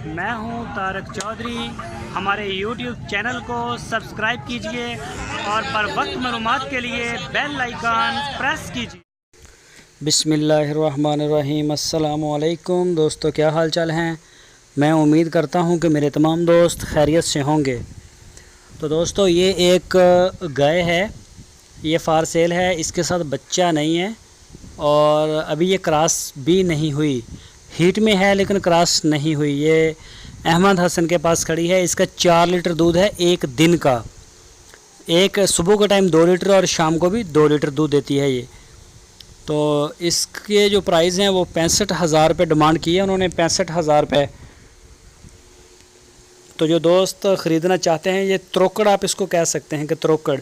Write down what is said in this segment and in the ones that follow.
میں ہوں طارق چودھری. ہمارے یوٹیوب چینل کو سبسکرائب کیجئے اور پر وقت معلومات کے لیے بیل آئیکن پریس کیجئے. بسم اللہ الرحمن الرحیم. السلام علیکم دوستو، کیا حال چال ہیں؟ میں امید کرتا ہوں کہ میرے تمام دوست خیریت سے ہوں گے. تو دوستو، یہ ایک گائے ہے، یہ فار سیل ہے. اس کے ساتھ بچہ نہیں ہے اور ابھی یہ کراس بھی نہیں ہوئی. ہیٹ میں ہے لیکن کراس نہیں ہوئی. یہ احمد حسن کے پاس کھڑی ہے. اس کا 4 لیٹر دودھ ہے ایک دن کا. ایک صبح کے ٹائم 2 لیٹر اور شام کو بھی 2 لیٹر دودھ دیتی ہے یہ. تو اس کے جو پرائز ہیں وہ 65,000 روپے ڈیمانڈ کی ہے انہوں نے، 65,000 روپے. تو جو دوست خریدنا چاہتے ہیں، یہ تروکڑ آپ اس کو کہہ سکتے ہیں کہ تروکڑ،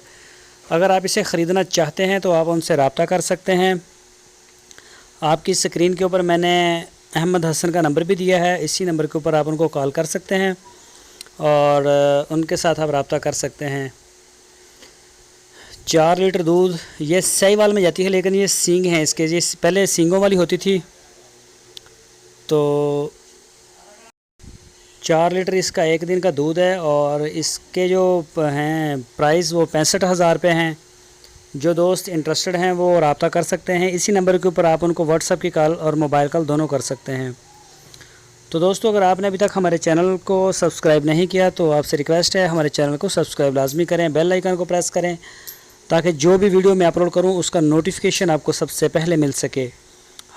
اگر آپ اسے خریدنا چاہتے ہیں تو آپ ان سے رابطہ کر سکتے ہیں. آپ کی اسکرین کے اوپر میں نے احمد حسن کا نمبر بھی دیا ہے. اسی نمبر کے اوپر آپ ان کو کال کر سکتے ہیں اور ان کے ساتھ آپ رابطہ کر سکتے ہیں. 4 لیٹر دودھ. یہ سہیوال میں جاتی ہے لیکن یہ سینگ ہیں اس کے. یہ پہلے سینگوں والی ہوتی تھی. تو 4 لیٹر اس کا ایک دن کا دودھ ہے اور اس کے جو ہیں پرائز وہ 65,000 روپے ہیں. جو دوست انٹرسٹڈ ہیں وہ رابطہ کر سکتے ہیں. اسی نمبر کے اوپر آپ ان کو واٹس ایپ کی کال اور موبائل کال دونوں کر سکتے ہیں. تو دوستو، اگر آپ نے ابھی تک ہمارے چینل کو سبسکرائب نہیں کیا تو آپ سے ریکویسٹ ہے ہمارے چینل کو سبسکرائب لازمی کریں، بیل آئیکن کو پریس کریں تاکہ جو بھی ویڈیو میں اپلوڈ کروں اس کا نوٹیفیکیشن آپ کو سب سے پہلے مل سکے.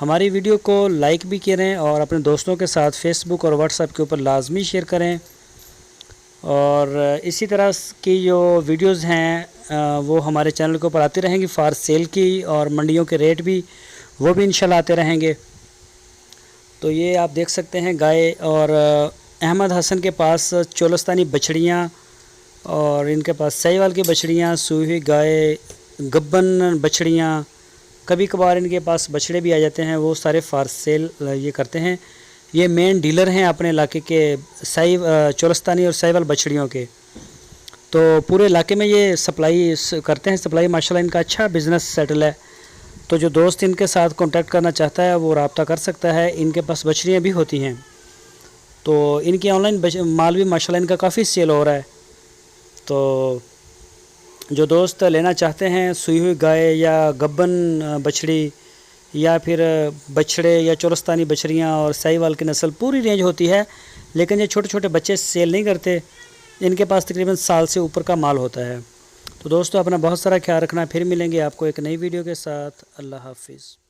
ہماری ویڈیو کو لائک بھی کریں اور اپنے دوستوں کے ساتھ فیس بک اور واٹس ایپ کے اوپر لازمی شیئر کریں. اور اسی طرح کی جو ویڈیوز ہیں وہ ہمارے چینل کے اوپر آتی رہیں گی فار سیل کی، اور منڈیوں کے ریٹ بھی وہ بھی انشاءاللہ آتے رہیں گے. تو یہ آپ دیکھ سکتے ہیں گائے. اور احمد حسن کے پاس چولستانی بچڑیاں اور ان کے پاس سہیوال کی بچڑیاں، سوئی ہوئی گائے، گبن بچڑیاں، کبھی کبھار ان کے پاس بچڑے بھی آ جاتے ہیں. وہ سارے فار سیل یہ کرتے ہیں. یہ مین ڈیلر ہیں اپنے علاقے کے چولستانی اور سہیوال بچڑیوں کے. تو پورے علاقے میں یہ سپلائی کرتے ہیں. سپلائی ماشاءاللہ ان کا اچھا بزنس سیٹل ہے. تو جو دوست ان کے ساتھ کانٹیکٹ کرنا چاہتا ہے وہ رابطہ کر سکتا ہے. ان کے پاس بچڑیاں بھی ہوتی ہیں. تو ان کی آن لائن مال بھی ماشاءاللہ ان کا کافی سیل ہو رہا ہے. تو جو دوست لینا چاہتے ہیں سوئی ہوئی گائے یا گبن بچڑی یا پھر بچڑے یا چولستانی بچڑیاں اور سہیوال کی نسل، پوری رینج ہوتی ہے. لیکن یہ چھوٹے چھوٹے بچے سیل نہیں کرتے. ان کے پاس تقریباً سال سے اوپر کا مال ہوتا ہے. تو دوستو، اپنا بہت سارا خیال رکھنا. پھر ملیں گے آپ کو ایک نئی ویڈیو کے ساتھ. اللہ حافظ.